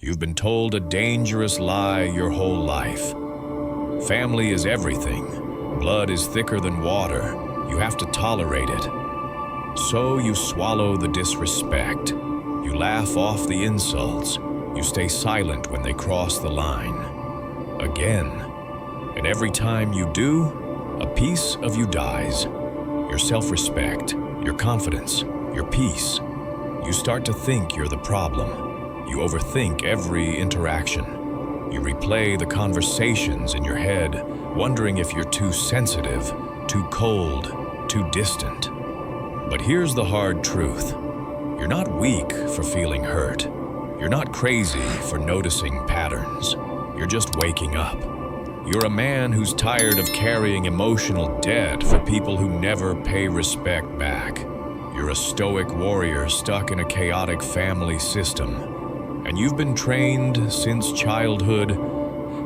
You've been told a dangerous lie your whole life. Family is everything. Blood is thicker than water. You have to tolerate it. So you swallow the disrespect. You laugh off the insults. You stay silent when they cross the line. Again. And every time you do, a piece of you dies. Your self-respect, your confidence, your peace. You start to think you're the problem. You overthink every interaction. You replay the conversations in your head, wondering if you're too sensitive, too cold, too distant. But here's the hard truth. You're not weak for feeling hurt. You're not crazy for noticing patterns. You're just waking up. You're a man who's tired of carrying emotional debt for people who never pay respect back. You're a stoic warrior stuck in a chaotic family system. And you've been trained since childhood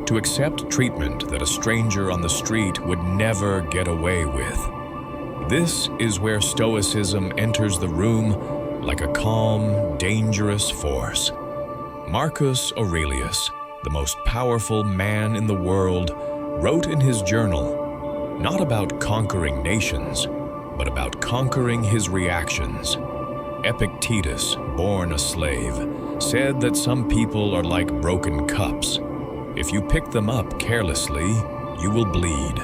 to accept treatment that a stranger on the street would never get away with. This is where Stoicism enters the room like a calm, dangerous force. Marcus Aurelius, the most powerful man in the world, wrote in his journal, not about conquering nations, but about conquering his reactions. Epictetus, born a slave, said that some people are like broken cups. If you pick them up carelessly, you will bleed.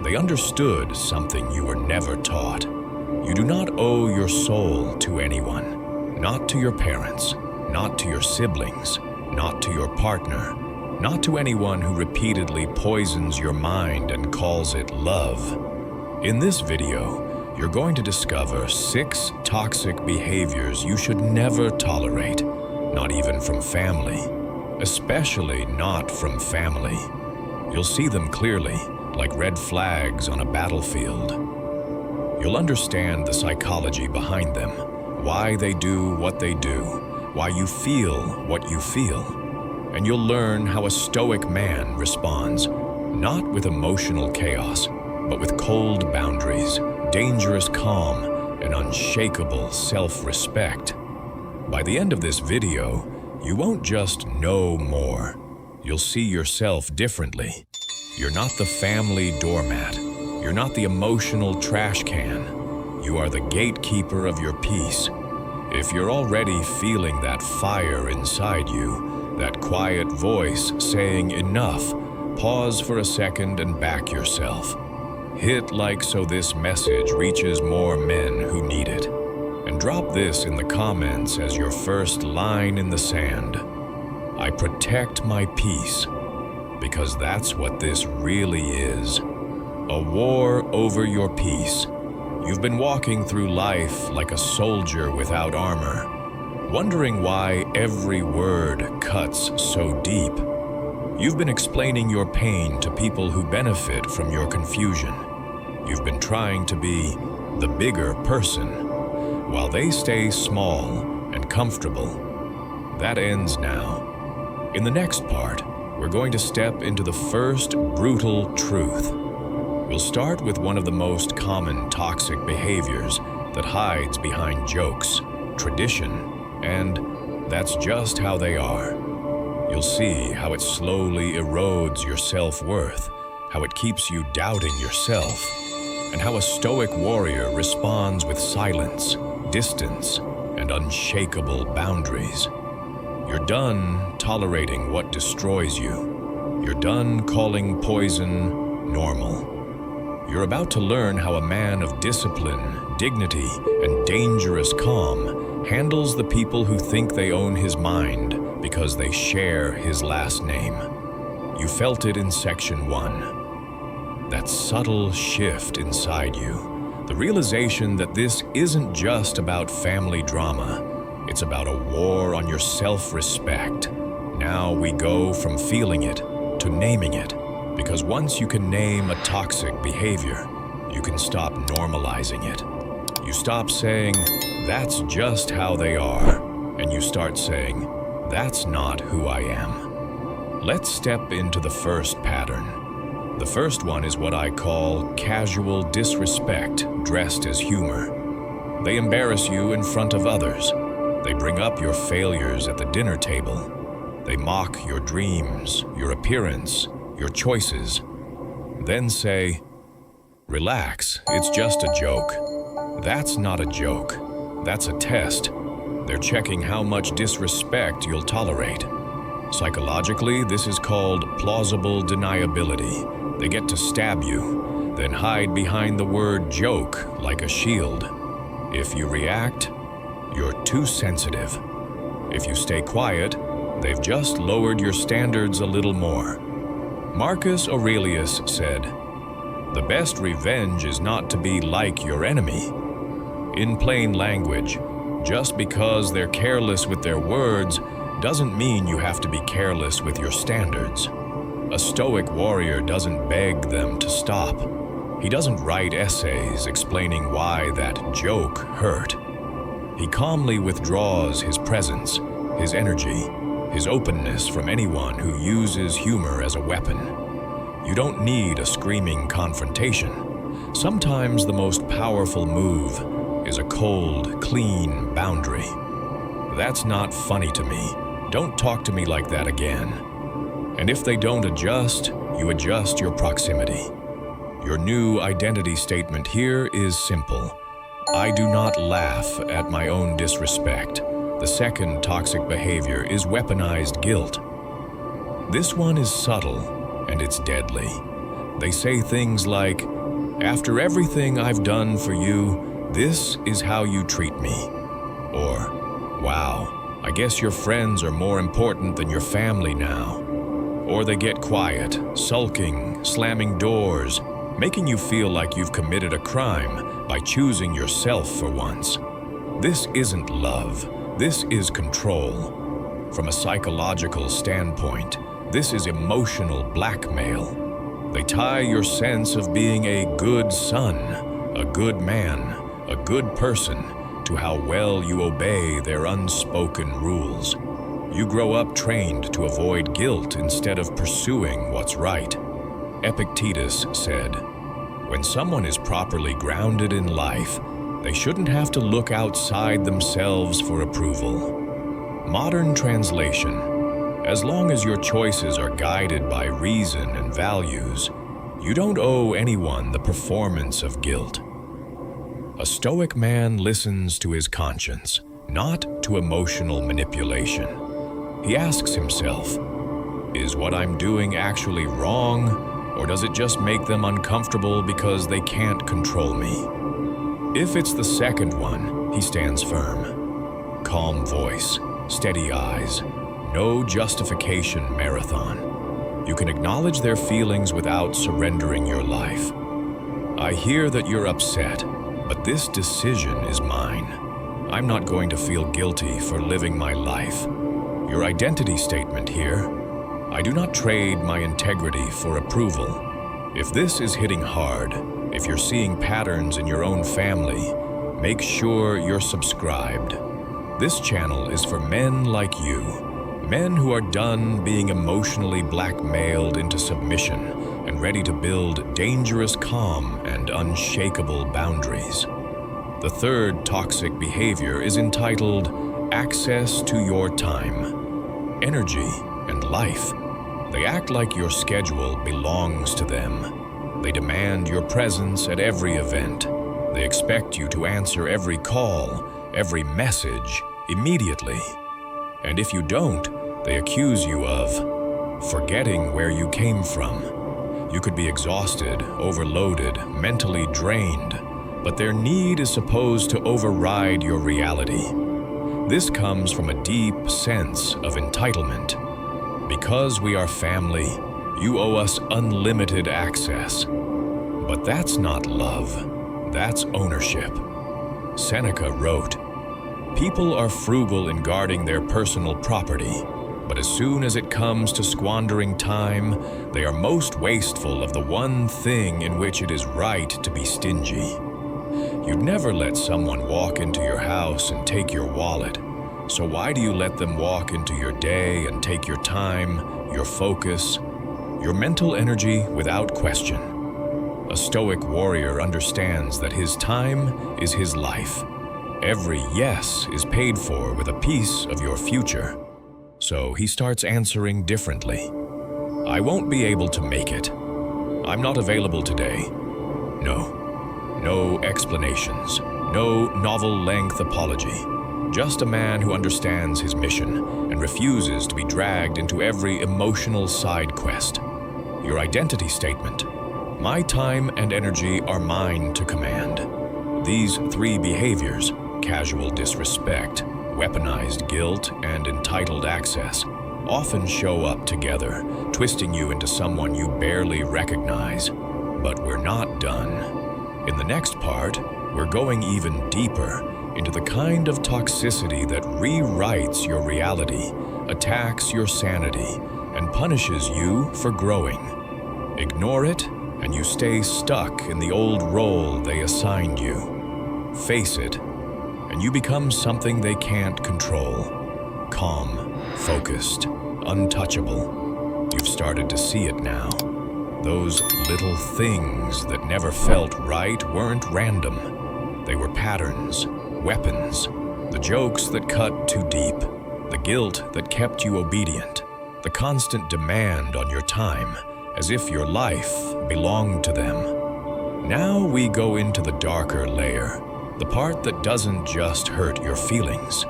They understood something you were never taught. You do not owe your soul to anyone, not to your parents, not to your siblings, not to your partner, not to anyone who repeatedly poisons your mind and calls it love. In this video, you're going to discover 6 toxic behaviors you should never tolerate, not even from family, especially not from family. You'll see them clearly, like red flags on a battlefield. You'll understand the psychology behind them, why they do what they do, why you feel what you feel. And you'll learn how a stoic man responds, not with emotional chaos, but with cold boundaries, dangerous calm, and unshakable self-respect. By the end of this video, you won't just know more. You'll see yourself differently. You're not the family doormat. You're not the emotional trash can. You are the gatekeeper of your peace. If you're already feeling that fire inside you, that quiet voice saying enough, pause for a second and back yourself. Hit like so this message reaches more men who need it. And drop this in the comments as your first line in the sand. I protect my peace, because that's what this really is. A war over your peace. You've been walking through life like a soldier without armor, wondering why every word cuts so deep. You've been explaining your pain to people who benefit from your confusion. You've been trying to be the bigger person, while they stay small and comfortable. That ends now. In the next part, we're going to step into the first brutal truth. We'll start with one of the most common toxic behaviors that hides behind jokes, tradition, and that's just how they are. You'll see how it slowly erodes your self-worth, how it keeps you doubting yourself, and how a stoic warrior responds with silence, distance, and unshakable boundaries. You're done tolerating what destroys you. You're done calling poison normal. You're about to learn how a man of discipline, dignity, and dangerous calm handles the people who think they own his mind because they share his last name. You felt it in section 1. That subtle shift inside you, the realization that this isn't just about family drama, it's about a war on your self-respect. Now we go from feeling it to naming it, because once you can name a toxic behavior, you can stop normalizing it. You stop saying, "That's just how they are," and you start saying, "That's not who I am." Let's step into the first pattern. The first one is what I call casual disrespect dressed as humor. They embarrass you in front of others. They bring up your failures at the dinner table. They mock your dreams, your appearance, your choices. Then say, "Relax, it's just a joke." That's not a joke. That's a test. They're checking how much disrespect you'll tolerate. Psychologically, this is called plausible deniability. They get to stab you, then hide behind the word joke like a shield. If you react, you're too sensitive. If you stay quiet, they've just lowered your standards a little more. Marcus Aurelius said, "The best revenge is not to be like your enemy." In plain language, just because they're careless with their words doesn't mean you have to be careless with your standards. A Stoic warrior doesn't beg them to stop. He doesn't write essays explaining why that joke hurt. He calmly withdraws his presence, his energy, his openness from anyone who uses humor as a weapon. You don't need a screaming confrontation. Sometimes the most powerful move is a cold, clean boundary. "That's not funny to me. Don't talk to me like that again." And if they don't adjust, you adjust your proximity. Your new identity statement here is simple. I do not laugh at my own disrespect. The second toxic behavior is weaponized guilt. This one is subtle, and it's deadly. They say things like, "After everything I've done for you, this is how you treat me." Or, "Wow, I guess your friends are more important than your family now." Or they get quiet, sulking, slamming doors, making you feel like you've committed a crime by choosing yourself for once. This isn't love. This is control. From a psychological standpoint, this is emotional blackmail. They tie your sense of being a good son, a good man, a good person, to how well you obey their unspoken rules. You grow up trained to avoid guilt instead of pursuing what's right. Epictetus said, "When someone is properly grounded in life, they shouldn't have to look outside themselves for approval." Modern translation: as long as your choices are guided by reason and values, you don't owe anyone the performance of guilt. A Stoic man listens to his conscience, not to emotional manipulation. He asks himself, is what I'm doing actually wrong, or does it just make them uncomfortable because they can't control me? If it's the second one, he stands firm. Calm voice, steady eyes, no justification marathon. You can acknowledge their feelings without surrendering your life. I hear that you're upset, but this decision is mine. I'm not going to feel guilty for living my life. Your identity statement here: I do not trade my integrity for approval. If this is hitting hard, if you're seeing patterns in your own family, make sure you're subscribed. This channel is for men like you, men who are done being emotionally blackmailed into submission and ready to build dangerous calm and unshakable boundaries. The third toxic behavior is entitled access to your time, energy, and life. They act like your schedule belongs to them. They demand your presence at every event. They expect you to answer every call, every message, immediately. And if you don't, they accuse you of forgetting where you came from. You could be exhausted, overloaded, mentally drained, but their need is supposed to override your reality. This comes from a deep sense of entitlement. Because we are family, you owe us unlimited access. But that's not love, that's ownership. Seneca wrote, "People are frugal in guarding their personal property, but as soon as it comes to squandering time, they are most wasteful of the one thing in which it is right to be stingy." You'd never let someone walk into your house and take your wallet, so why do you let them walk into your day and take your time, your focus, your mental energy without question? A Stoic warrior understands that his time is his life. Every yes is paid for with a piece of your future. So he starts answering differently. I won't be able to make it. I'm not available today. No explanations. No novel-length apology. Just a man who understands his mission and refuses to be dragged into every emotional side quest. Your identity statement. My time and energy are mine to command. These three behaviors, casual disrespect, weaponized guilt, and entitled access, often show up together, twisting you into someone you barely recognize. But we're not done. In the next part, we're going even deeper into the kind of toxicity that rewrites your reality, attacks your sanity, and punishes you for growing. Ignore it, and you stay stuck in the old role they assigned you. Face it, and you become something they can't control. Calm, focused, untouchable. You've started to see it now. Those little things that never felt right weren't random. They were patterns, weapons, the jokes that cut too deep, the guilt that kept you obedient, the constant demand on your time, as if your life belonged to them. Now we go into the darker layer, the part that doesn't just hurt your feelings.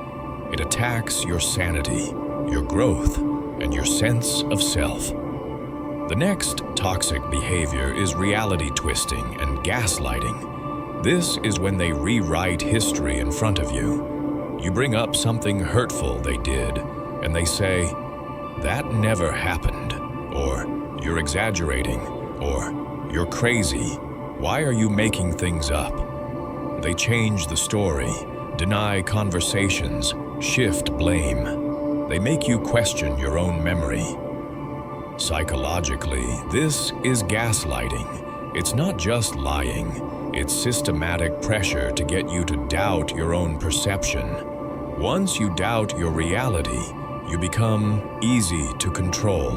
It attacks your sanity, your growth, and your sense of self. The next toxic behavior is reality twisting and gaslighting. This is when they rewrite history in front of you. You bring up something hurtful they did, and they say, "That never happened," or "You're exaggerating," or "You're crazy. Why are you making things up?" They change the story, deny conversations, shift blame. They make you question your own memory. Psychologically, this is gaslighting. It's not just lying. It's systematic pressure to get you to doubt your own perception. Once you doubt your reality, you become easy to control.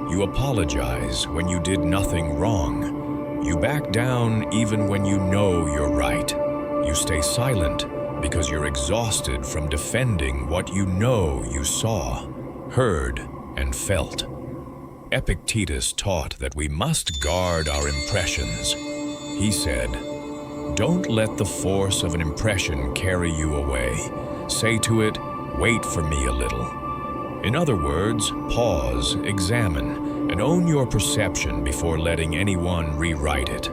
You apologize when you did nothing wrong. You back down even when you know you're right. You stay silent because you're exhausted from defending what you know you saw, heard, and felt. Epictetus taught that we must guard our impressions. He said, "Don't let the force of an impression carry you away. Say to it, 'Wait for me a little.'" In other words, pause, examine, and own your perception before letting anyone rewrite it.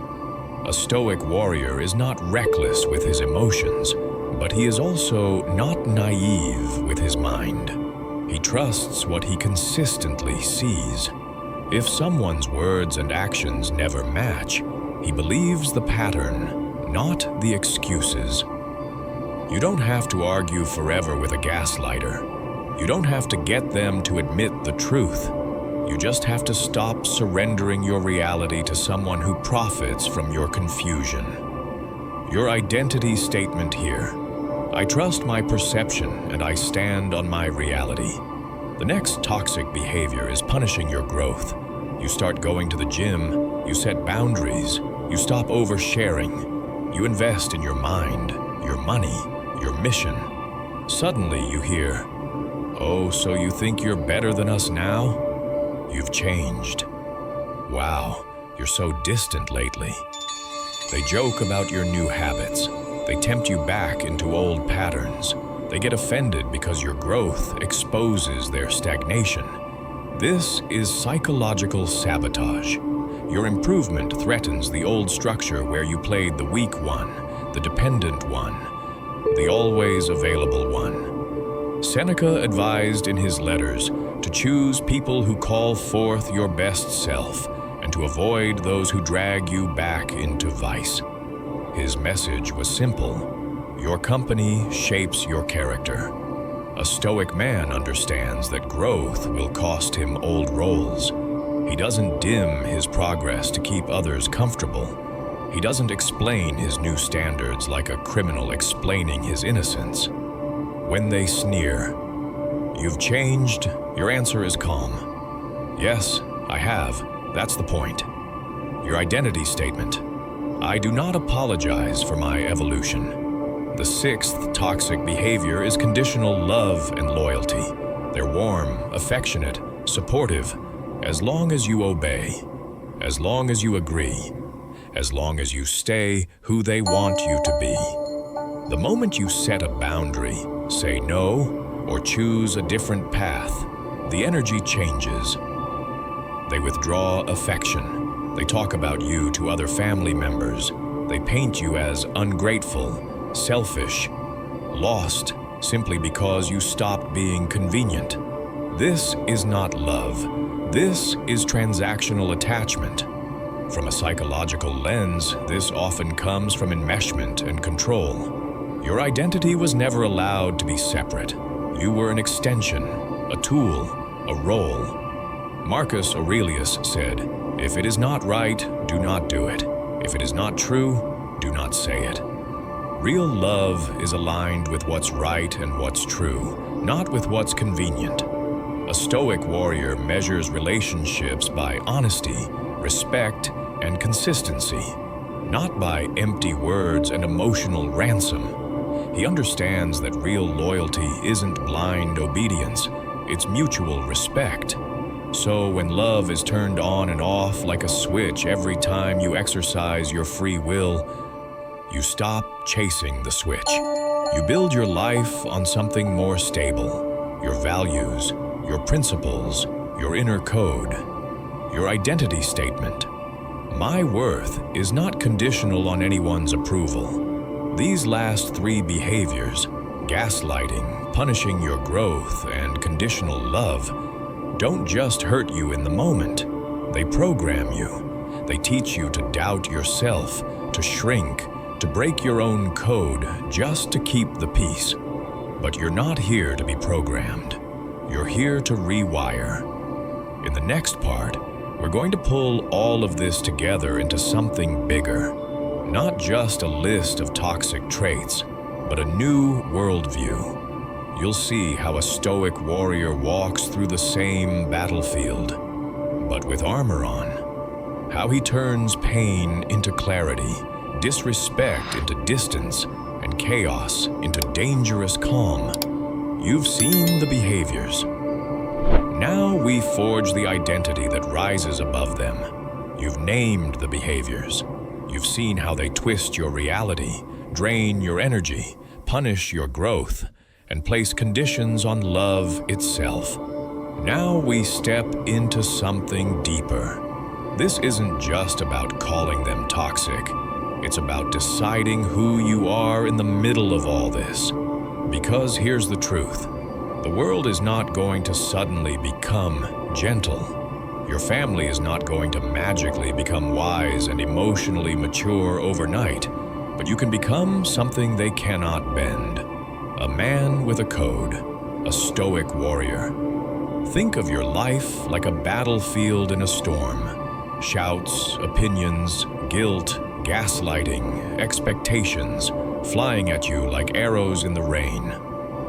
A Stoic warrior is not reckless with his emotions, but he is also not naive with his mind. He trusts what he consistently sees. If someone's words and actions never match, he believes the pattern, not the excuses. You don't have to argue forever with a gaslighter. You don't have to get them to admit the truth. You just have to stop surrendering your reality to someone who profits from your confusion. Your identity statement here. I trust my perception and I stand on my reality. The next toxic behavior is punishing your growth. You start going to the gym, you set boundaries, you stop oversharing, you invest in your mind, your money, your mission. Suddenly you hear, "Oh, so you think you're better than us now? You've changed. Wow, you're so distant lately." They joke about your new habits. They tempt you back into old patterns. They get offended because your growth exposes their stagnation. This is psychological sabotage. Your improvement threatens the old structure where you played the weak one, the dependent one, the always available one. Seneca advised in his letters to choose people who call forth your best self and to avoid those who drag you back into vice. His message was simple: your company shapes your character. A Stoic man understands that growth will cost him old roles. He doesn't dim his progress to keep others comfortable. He doesn't explain his new standards like a criminal explaining his innocence. When they sneer, "You've changed," your answer is calm. "Yes, I have. That's the point." Your identity statement. I do not apologize for my evolution. The sixth toxic behavior is conditional love and loyalty. They're warm, affectionate, supportive, as long as you obey, as long as you agree, as long as you stay who they want you to be. The moment you set a boundary, say no, or choose a different path, the energy changes. They withdraw affection. They talk about you to other family members. They paint you as ungrateful, selfish, lost, simply because you stopped being convenient. This is not love. This is transactional attachment. From a psychological lens, this often comes from enmeshment and control. Your identity was never allowed to be separate. You were an extension, a tool, a role. Marcus Aurelius said, "If it is not right, do not do it. If it is not true, do not say it." Real love is aligned with what's right and what's true, not with what's convenient. A Stoic warrior measures relationships by honesty, respect, and consistency, not by empty words and emotional ransom. He understands that real loyalty isn't blind obedience, it's mutual respect. So when love is turned on and off like a switch every time you exercise your free will, you stop chasing the switch. You build your life on something more stable, your values, your principles, your inner code, your identity statement. My worth is not conditional on anyone's approval. These last three behaviors, gaslighting, punishing your growth, and conditional love, don't just hurt you in the moment. They program you. They teach you to doubt yourself, to shrink, to break your own code just to keep the peace. But you're not here to be programmed. You're here to rewire. In the next part, we're going to pull all of this together into something bigger. Not just a list of toxic traits, but a new worldview. You'll see how a Stoic warrior walks through the same battlefield, but with armor on. How he turns pain into clarity, disrespect into distance, and chaos into dangerous calm. You've seen the behaviors. Now we forge the identity that rises above them. You've named the behaviors. You've seen how they twist your reality, drain your energy, punish your growth, and place conditions on love itself. Now we step into something deeper. This isn't just about calling them toxic. It's about deciding who you are in the middle of all this. Because here's the truth. The world is not going to suddenly become gentle. Your family is not going to magically become wise and emotionally mature overnight, but you can become something they cannot bend. A man with a code, a Stoic warrior. Think of your life like a battlefield in a storm. Shouts, opinions, guilt, gaslighting, expectations, flying at you like arrows in the rain.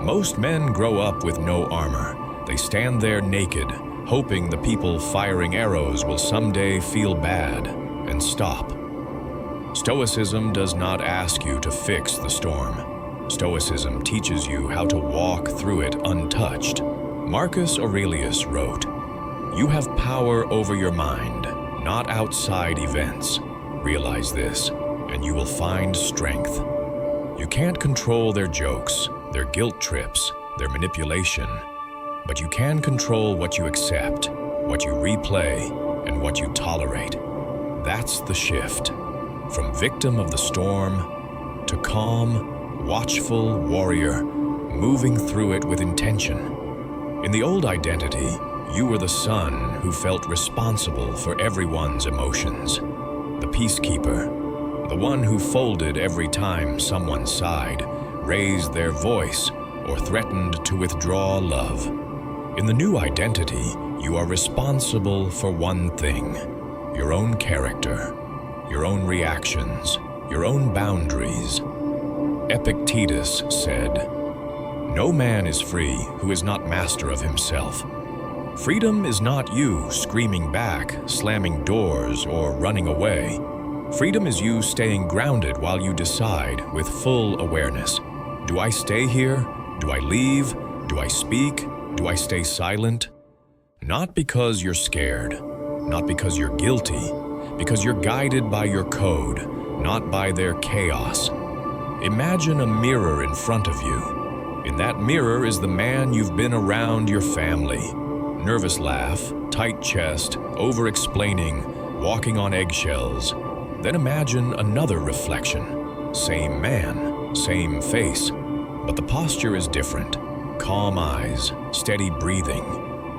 Most men grow up with no armor. They stand there naked, hoping the people firing arrows will someday feel bad and stop. Stoicism does not ask you to fix the storm. Stoicism teaches you how to walk through it untouched. Marcus Aurelius wrote, "You have power over your mind, not outside events. Realize this, and you will find strength." You can't control their jokes, their guilt trips, their manipulation, but you can control what you accept, what you replay, and what you tolerate. That's the shift. From victim of the storm to calm, watchful warrior, moving through it with intention. In the old identity, you were the son who felt responsible for everyone's emotions, the peacekeeper, the one who folded every time someone sighed, raised their voice, or threatened to withdraw love. In the new identity, you are responsible for one thing: your own character, your own reactions, your own boundaries. Epictetus said, "No man is free who is not master of himself." Freedom is not you screaming back, slamming doors, or running away. Freedom is you staying grounded while you decide with full awareness. Do I stay here? Do I leave? Do I speak? Do I stay silent? Not because you're scared, not because you're guilty, because you're guided by your code, not by their chaos. Imagine a mirror in front of you. In that mirror is the man you've been around your family. Nervous laugh, tight chest, over-explaining, walking on eggshells. Then imagine another reflection. Same man, same face, but the posture is different. Calm eyes, steady breathing.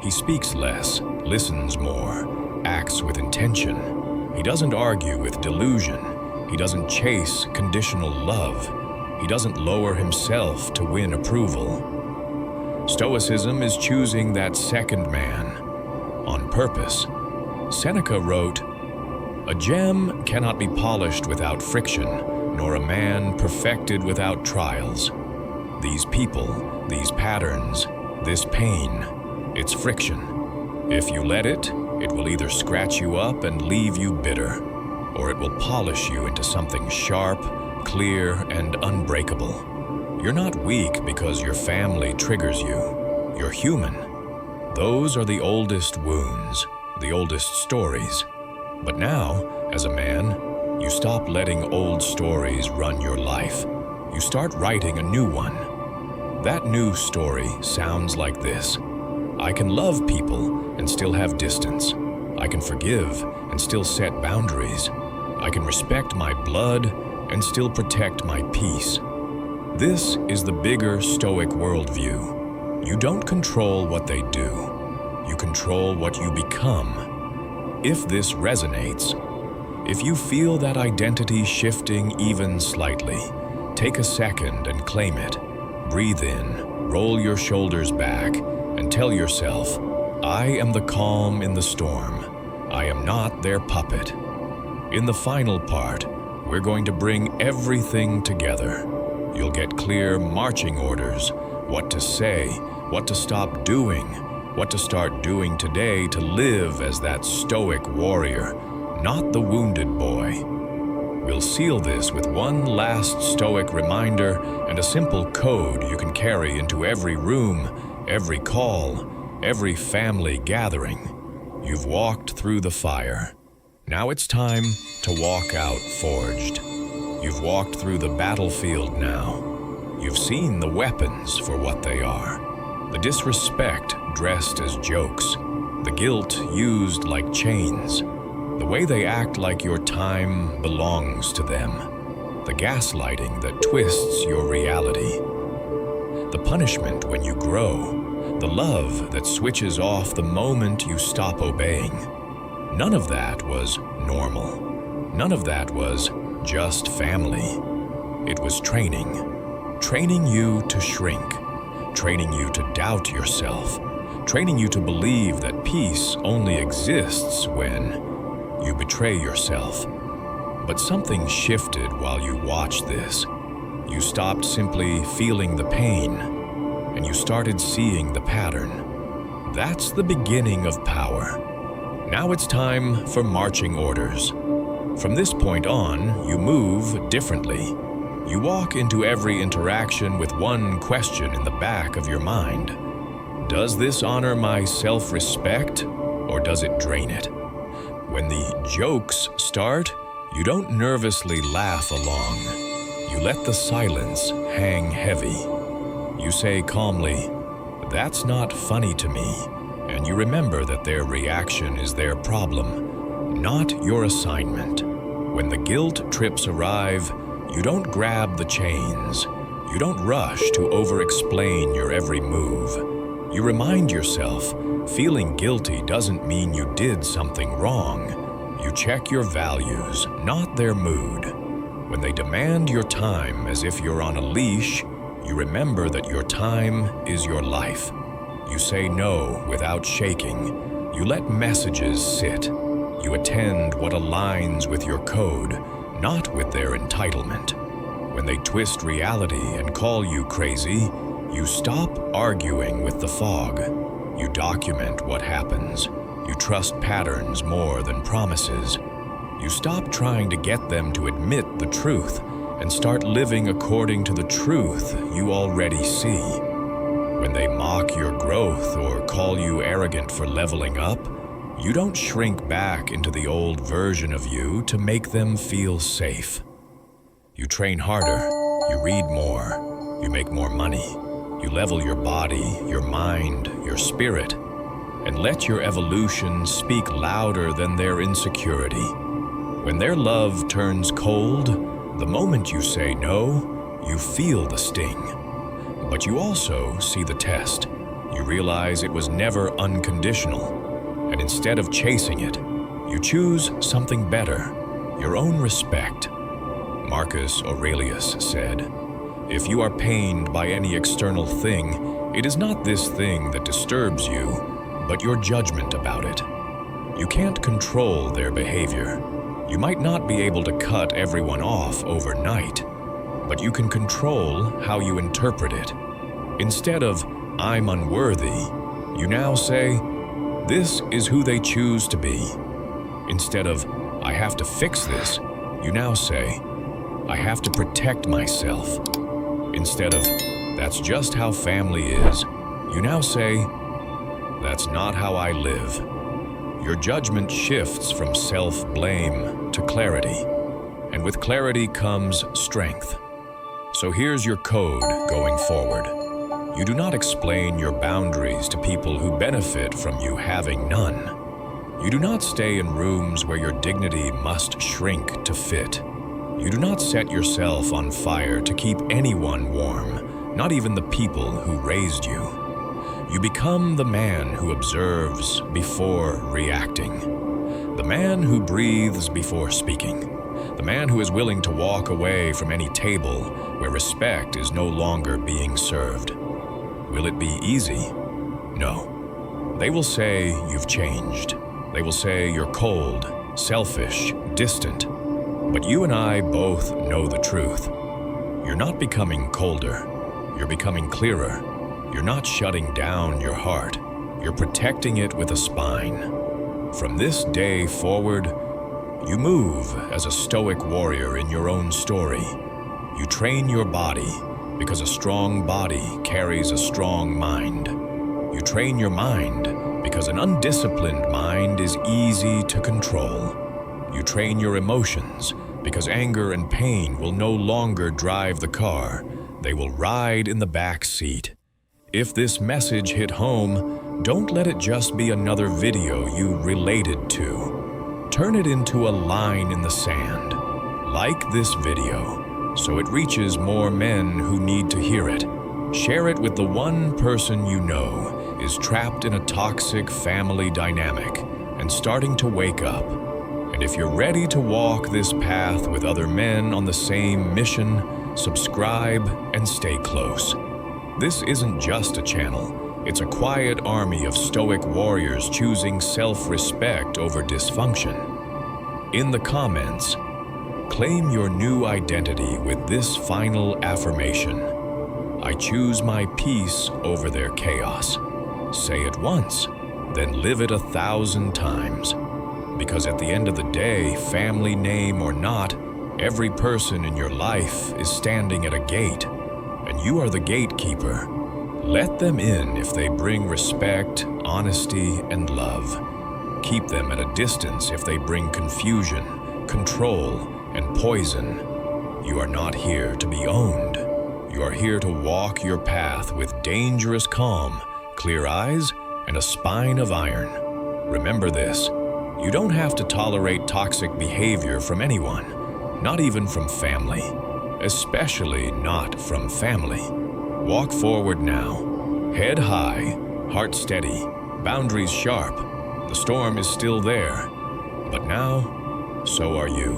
He speaks less, listens more, acts with intention. He doesn't argue with delusion. He doesn't chase conditional love. He doesn't lower himself to win approval. Stoicism is choosing that second man on purpose. Seneca wrote, "A gem cannot be polished without friction, nor a man perfected without trials." These people, these patterns, this pain, it's friction. If you let it, it will either scratch you up and leave you bitter, or it will polish you into something sharp, clear, and unbreakable. You're not weak because your family triggers you. You're human. Those are the oldest wounds, the oldest stories. But now, as a man, you stop letting old stories run your life. You start writing a new one. That new story sounds like this. I can love people and still have distance. I can forgive and still set boundaries. I can respect my blood and still protect my peace. This is the bigger Stoic worldview. You don't control what they do. You control what you become. If this resonates, if you feel that identity shifting even slightly, take a second and claim it. Breathe in, roll your shoulders back, and tell yourself, I am the calm in the storm. I am not their puppet. In the final part, we're going to bring everything together. You'll get clear marching orders, what to say, what to stop doing, what to start doing today to live as that stoic warrior, not the wounded boy. We'll seal this with one last stoic reminder and a simple code you can carry into every room, every call, every family gathering. You've walked through the fire. Now it's time to walk out forged. You've walked through the battlefield now. You've seen the weapons for what they are. The disrespect dressed as jokes. The guilt used like chains. The way they act like your time belongs to them. The gaslighting that twists your reality. The punishment when you grow. The love that switches off the moment you stop obeying. None of that was normal. None of that was just family. It was training. Training you to shrink. Training you to doubt yourself. Training you to believe that peace only exists when you betray yourself. But something shifted while you watched this. You stopped simply feeling the pain, and you started seeing the pattern. That's the beginning of power. Now it's time for marching orders. From this point on, you move differently. You walk into every interaction with one question in the back of your mind. Does this honor my self-respect, or does it drain it? When the jokes start, you don't nervously laugh along. You let the silence hang heavy. You say calmly, "That's not funny to me," and you remember that their reaction is their problem, not your assignment. When the guilt trips arrive, you don't grab the chains. You don't rush to over-explain your every move. You remind yourself, feeling guilty doesn't mean you did something wrong. You check your values, not their mood. When they demand your time as if you're on a leash, you remember that your time is your life. You say no without shaking. You let messages sit. You attend what aligns with your code, not with their entitlement. When they twist reality and call you crazy, you stop arguing with the fog. You document what happens. You trust patterns more than promises. You stop trying to get them to admit the truth and start living according to the truth you already see. When they mock your growth or call you arrogant for leveling up, you don't shrink back into the old version of you to make them feel safe. You train harder, you read more, you make more money, you level your body, your mind, your spirit, and let your evolution speak louder than their insecurity. When their love turns cold, the moment you say no, you feel the sting. But you also see the test. You realize it was never unconditional, and instead of chasing it, you choose something better, your own respect. Marcus Aurelius said, "If you are pained by any external thing, it is not this thing that disturbs you, but your judgment about it." You can't control their behavior. You might not be able to cut everyone off overnight, but you can control how you interpret it. Instead of, "I'm unworthy," you now say, "This is who they choose to be." Instead of, "I have to fix this," you now say, "I have to protect myself." Instead of, "That's just how family is," you now say, "That's not how I live." Your judgment shifts from self-blame to clarity, and with clarity comes strength. So here's your code going forward. You do not explain your boundaries to people who benefit from you having none. You do not stay in rooms where your dignity must shrink to fit. You do not set yourself on fire to keep anyone warm, not even the people who raised you. You become the man who observes before reacting, the man who breathes before speaking, the man who is willing to walk away from any table where respect is no longer being served. Will it be easy? No. They will say you've changed. They will say you're cold, selfish, distant. But you and I both know the truth. You're not becoming colder. You're becoming clearer. You're not shutting down your heart. You're protecting it with a spine. From this day forward, you move as a Stoic warrior in your own story. You train your body because a strong body carries a strong mind. You train your mind because an undisciplined mind is easy to control. You train your emotions because anger and pain will no longer drive the car. They will ride in the back seat. If this message hit home, don't let it just be another video you related to. Turn it into a line in the sand. Like this video, so it reaches more men who need to hear it. Share it with the one person you know is trapped in a toxic family dynamic and starting to wake up. And if you're ready to walk this path with other men on the same mission, subscribe and stay close. This isn't just a channel. It's a quiet army of Stoic warriors choosing self-respect over dysfunction. In the comments, claim your new identity with this final affirmation. I choose my peace over their chaos. Say it once, then live it 1,000 times. Because at the end of the day, family name or not, every person in your life is standing at a gate, and you are the gatekeeper. Let them in if they bring respect, honesty, and love. Keep them at a distance if they bring confusion, control, and poison. You are not here to be owned. You are here to walk your path with dangerous calm, clear eyes, and a spine of iron. Remember this. You don't have to tolerate toxic behavior from anyone, not even from family, especially not from family. Walk forward now, head high, heart steady, boundaries sharp. The storm is still there, but now, so are you.